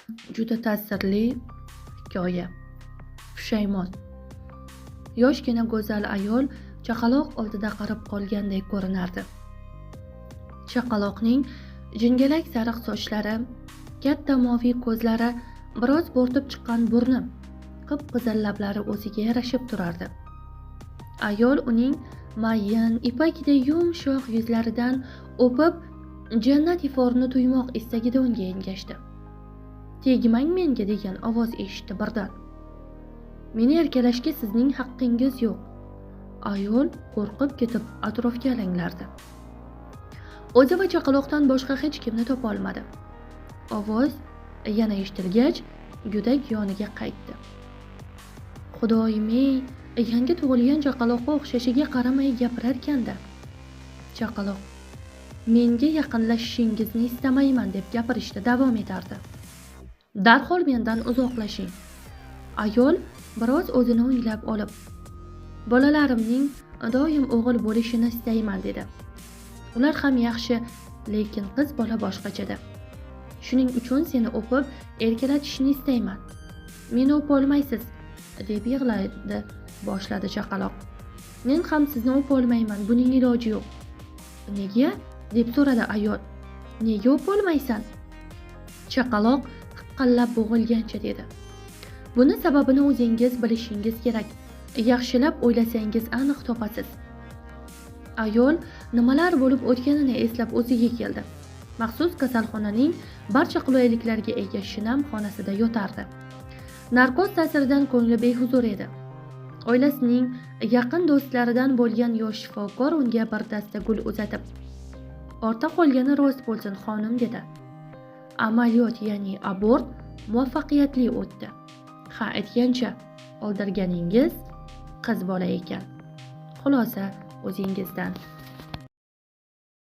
Juda ta'sirli hikoya. Pushaymon. Yoshgina go'zal ayol chaqaloq oldida qarib qolgandek ko'rinardi. Chaqaloqning jingalak sariq sochlari, katta moviy ko'zlari, biroz bo'rtib chiqqan burni, qip-qizil lablari o'ziga yarashib turardi. Ayol uning mayin, ipakday yumshoq yuzlaridan o'pib, jannat iforini tuymoq istagida unga engashdi. "Tegmang menga" degan ovoz eshitdi birdan. "Meni erkalashga sizning haqqingiz yo'q." Ayol qo'rqib ketib atrofga alanglardi. O'zi va chaqaloqdan boshqa hech kimni topa olmadi. Ovoz yana eshitilgach, go'dak yoniga qaytdi. "Xudoyim-ey, yangi tug'ilgan chaqaloqqa o'xshashiga qaramay gapirarkan-da." Chaqaloq "Menga yaqinlashishingizni istamayman" deb gapirishda davom etardi. "Darhol mendan uzoqlashing." Ayol biroz o'zini o'nglab olib, "Bolalarimning doim o'g'il bo'lishini istayman" dedi. "Ular ham yaxshi, lekin qiz bola boshqachada. Shuning uchun seni o'pib, erkalatishni istayman. Meni o'polmaysiz" deb yig'laydi boshladi chaqaloq. "Men ham sizni o'polmayman, buning iloji yo'q." "Nega?" deb so'radi ayol. "Nega o'polmaysan?" Chaqaloq hiqqallab bo'g'ilgancha dedi. "Buni sababini o'zingiz bilishingiz kerak. Yaxshilab o'ylasangiz aniq topasiz." Ayol nimalar bo'lib o'tganini eslab o'ziga keldi. Maxsus kasalxonaning barcha qulayliklarga ega shinam xonasida yotardi. Narkoz ta'siridan ko'ngli behuzur edi. Oilasining yaqin do'stlaridan bo'lgan yosh shifokor unga bir dasta gul uzatib, "Ortda qolgani rost bo'lsin, xonim" dedi. Amaliyot, ya'ni abort muvaffaqiyatli o'tdi. Ha, aytgancha, oldirganingiz qiz bola ekan. Xulosa o'zingizdan.